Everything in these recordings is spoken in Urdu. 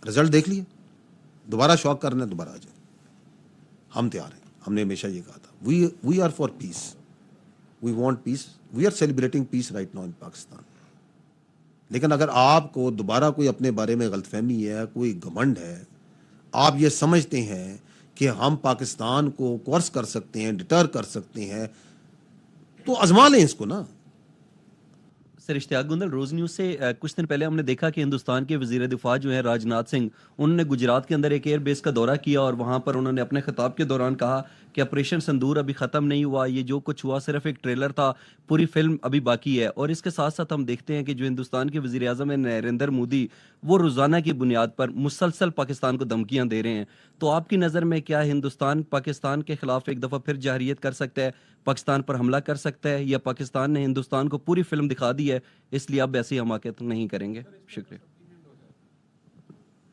رزلٹ دیکھ لیے, دوبارہ شوق کرنا ہے دوبارہ آ جائے, ہم تیار ہیں. ہم نے ہمیشہ یہ کہا تھا, we are for peace, we want peace, we are celebrating peace right now in Pakistan. لیکن اگر آپ کو دوبارہ کوئی اپنے بارے میں غلط فہمی ہے, کوئی گھمنڈ ہے, آپ یہ سمجھتے ہیں کہ ہم پاکستان کو کورس کر سکتے ہیں, ڈٹر کر سکتے ہیں, تو آزما لیں اس کو نا. سر اشتیاق گندل, روز نیوز سے کچھ دن پہلے ہم نے دیکھا کہ ہندوستان کے وزیر دفاع جو ہیں راج ناتھ سنگھ, انہوں نے گجرات کے اندر ایک ایئر بیس کا دورہ کیا اور وہاں پر انہوں نے اپنے خطاب کے دوران کہا کہ آپریشن سندور ابھی ختم نہیں ہوا, یہ جو کچھ ہوا صرف ایک ٹریلر تھا, پوری فلم ابھی باقی ہے. اور اس کے ساتھ ساتھ ہم دیکھتے ہیں کہ جو ہندوستان کے وزیر اعظم ہیں نریندر مودی, وہ روزانہ کی بنیاد پر مسلسل پاکستان کو دھمکیاں دے رہے ہیں. تو آپ کی نظر میں کیا ہندوستان پاکستان کے خلاف ایک دفعہ پھر جارحیت کر سکتا ہے, پاکستان پر حملہ کر سکتا ہے, یا پاکستان نے ہندوستان کو پوری فلم دکھا دی ہے اس لیے اب ایسی حماقت نہیں کریں گے؟ شکریہ.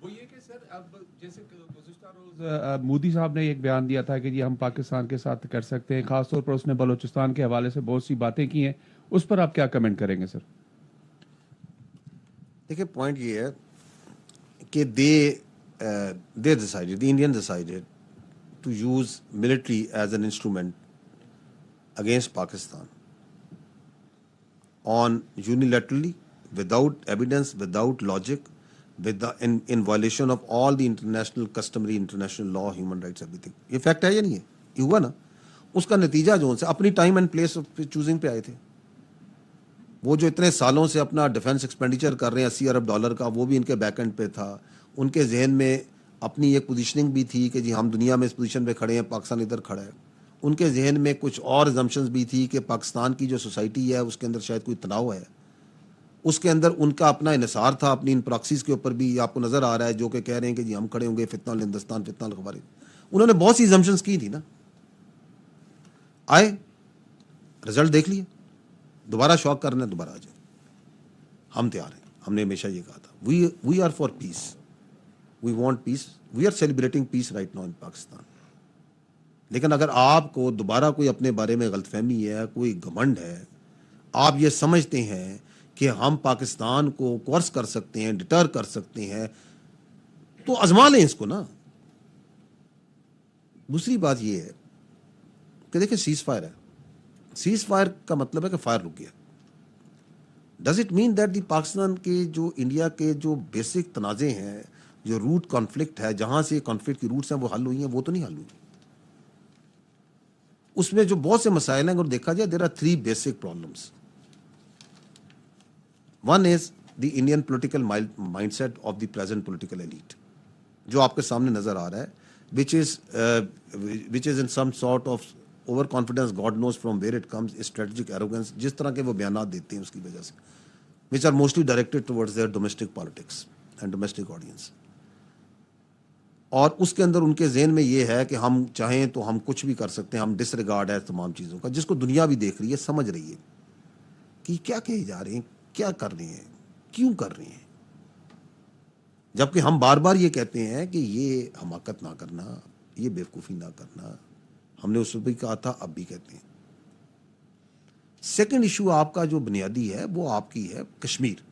وہ یہ کہ سر اب جیسے گزشتہ روز مودی صاحب نے ایک بیان دیا تھا کہ جی ہم پاکستان کے ساتھ کر سکتے ہیں, خاص طور پر اس نے بلوچستان کے حوالے سے بہت سی باتیں کی ہیں, اس پر آپ کیا کمنٹ کریں گے سر؟ دیکھیں پوائنٹ یہ ہے کہ they decided, the Indians decided to use military as an instrument against Pakistan on unilaterally, without evidence, without logic, in violation of all the international customary international law, human rights, everything. یہ فیکٹ ہے یا نہیں ہے؟ یہ ہوا نا. اس کا نتیجہ جو ان سے اپنی ٹائم اینڈ پلیس چوزنگ پہ آئے تھے. وہ جو اتنے سالوں سے اپنا ڈیفنس ایکسپینڈیچر کر رہے ہیں $80 ارب کا, وہ بھی ان کے بیک اینڈ پہ تھا. ان کے ذہن میں اپنی ایک پوزیشننگ بھی تھی کہ جی ہم دنیا میں اس پوزیشن پہ کھڑے ہیں, پاکستان ادھر کھڑا ہے. ان کے ذہن میں کچھ اور ایزمپشنز بھی تھی کہ پاکستان کی جو سوسائٹی ہے اس کے اندر شاید کوئی تناؤ ہے. اس کے اندر ان کا اپنا انحصار تھا اپنی ان پراکسیز کے اوپر بھی, آپ کو نظر آ رہا ہے, جو کہ کہہ رہے ہیں کہ جی ہم کھڑے ہوں گے فتنہ الہندوستان, فتنہ الخوارج. انہوں نے بہت سی ایزمپشنز کی تھی نا. آئے, رزلٹ دیکھ لیے, دوبارہ شوق کرنا ہے دوبارہ آ جائے, ہم تیار ہیں. ہم نے ہمیشہ یہ کہا تھا, we are for peace, we want peace, we are celebrating peace right now in Pakistan. لیکن اگر آپ کو دوبارہ کوئی اپنے بارے میں غلط فہمی ہے, کوئی گھمنڈ ہے, آپ یہ سمجھتے ہیں کہ ہم پاکستان کو کورس کر سکتے ہیں, ڈٹر کر سکتے ہیں, تو آزما لیں اس کو نا. دوسری بات یہ ہے کہ دیکھیں سیز فائر ہے. سیز فائر کا مطلب ہے کہ فائر رک گیا. Does it mean that the Pakistan کے جو انڈیا کے جو بیسک تنازع ہیں, جو روٹ کانفلکٹ ہے, جہاں سے کانفلکٹ کی روٹس ہیں وہ حل ہوئی ہیں, وہ تو نہیں حل ہوئی. اس میں جو بہت سے مسائل ہیں اگر دیکھا جائے, there are 3 basic problems. One is the Indian political mind set of the present political elite, جو آپ کے سامنے نظر آ رہا ہے, which is in some sort of over confidence, God knows from where it comes, strategic arrogance, جس طرح کے وہ بیانات دیتے ہیں اس کی وجہ سے, which are mostly directed towards their domestic politics and domestic audience. اور اس کے اندر ان کے ذہن میں یہ ہے کہ ہم چاہیں تو ہم کچھ بھی کر سکتے ہیں, ہم ڈس ریگارڈ ہے تمام چیزوں کا, جس کو دنیا بھی دیکھ رہی ہے, سمجھ رہی ہے کہ کیا کہے جا رہے ہیں, کیا کر رہے ہیں, کیوں کر رہے ہیں. جبکہ ہم بار بار یہ کہتے ہیں کہ یہ حماقت نہ کرنا, یہ بیوقوفی نہ کرنا. ہم نے اس وقت بھی کہا تھا, اب بھی کہتے ہیں. سیکنڈ ایشو آپ کا جو بنیادی ہے وہ آپ کی ہے کشمیر.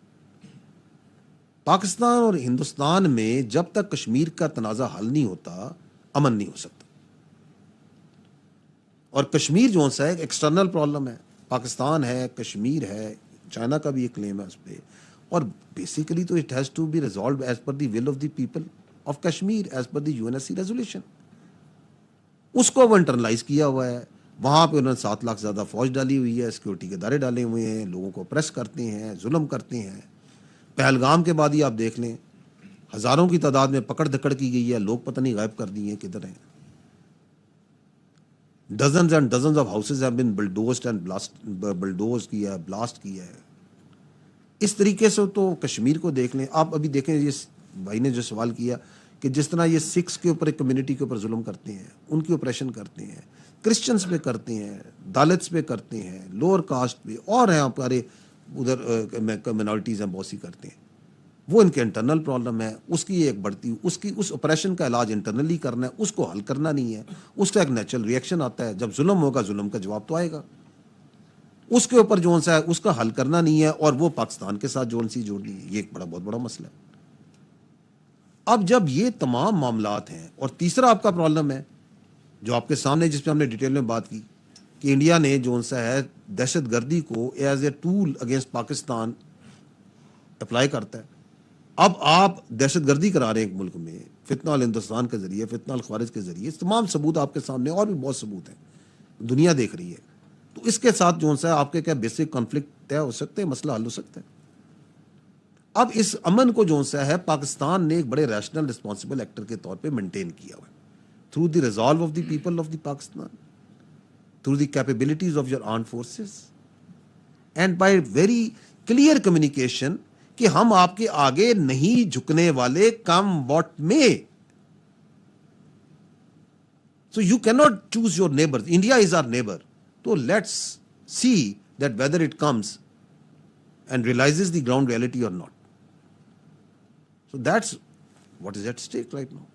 پاکستان اور ہندوستان میں جب تک کشمیر کا تنازع حل نہیں ہوتا, امن نہیں ہو سکتا. اور کشمیر جو سا ایک ایکسٹرنل پرابلم ہے, پاکستان ہے, کشمیر ہے, چائنا کا بھی ایک کلیم ہے اس پہ, اور بیسیکلی تو it has to be resolved as per the will of the people of Kashmir, as per the UNSC resolution. اس کو وہ انٹرنلائز کیا ہوا ہے. وہاں پہ انہوں نے 7 لاکھ زیادہ فوج ڈالی ہوئی ہے, سیکورٹی کے ادارے ڈالے ہوئے ہیں, لوگوں کو پریس کرتے ہیں, ظلم کرتے ہیں. پہلگام کے بعد ہی آپ دیکھ لیں, ہزاروں کی تعداد میں پکڑ دھکڑ کی گئی ہے, لوگ پتہ نہیں غائب کر دیے ہیں, کدھر ہیں. Dozens and dozens of houses have been bulldozed and bulldoze کیا ہے, بلاسٹ کیا ہے. اس طریقے سے تو کشمیر کو دیکھ لیں آپ. ابھی دیکھیں, یہ بھائی نے جو سوال کیا کہ جس طرح یہ سکھس کے اوپر, ایک کمیونٹی کے اوپر ظلم کرتے ہیں, ان کی اوپریشن کرتے ہیں, کرسچنس پہ کرتے ہیں, دالتس پہ کرتے ہیں, لوور کاسٹ پہ, اور ہیں ہمارے ادھر منارٹیز ہیں بہت سی کرتے ہیں. وہ ان کے انٹرنل پرابلم ہے. اس کی ایک بڑھتی, اس آپریشن کا علاج انٹرنلی کرنا ہے, اس کو حل کرنا نہیں ہے. اس کا ایک نیچرل ریئیکشن آتا ہے, جب ظلم ہوگا ظلم کا جواب تو آئے گا. اس کے اوپر جو سا ہے اس کا حل کرنا نہیں ہے, اور وہ پاکستان کے ساتھ جوڑنی ہے. یہ ایک بہت بڑا مسئلہ ہے. اب جب یہ تمام معاملات ہیں، اور تیسرا آپ کا پرابلم ہے جو آپ کے سامنے، جس پہ ہم نے ڈیٹیل میں بات کی، کہ انڈیا نے جو سا ہے دہشت گردی کو as a tool against Pakistan apply کرتا ہے. اب آپ دہشت گردی کرا رہے ہیں ایک ملک میں فتنہ الہندوستان کے ذریعے، فتنہ الخوارج کے ذریعے. تمام ثبوت آپ کے سامنے، اور بھی بہت ثبوت ہیں، دنیا دیکھ رہی ہے. تو اس کے ساتھ جو سا ہے آپ کے کیا بیسک کانفلکٹ طے ہو سکتے ہیں، مسئلہ حل ہو سکتا ہے. اب اس امن کو جو سا ہے پاکستان نے ایک بڑے ریشنل رسپانسبل ایکٹر کے طور پہ مینٹین کیا ہوا ہے through the resolve of the people of the Pakistan, through the capabilities of your armed forces, and by very clear communication کہ ہم آپ کے آگے نہیں جھکنے والے come what may. So you cannot choose your neighbors. India is our neighbor. So let's see that whether it comes and realizes the ground reality or not. So that's what is at stake right now.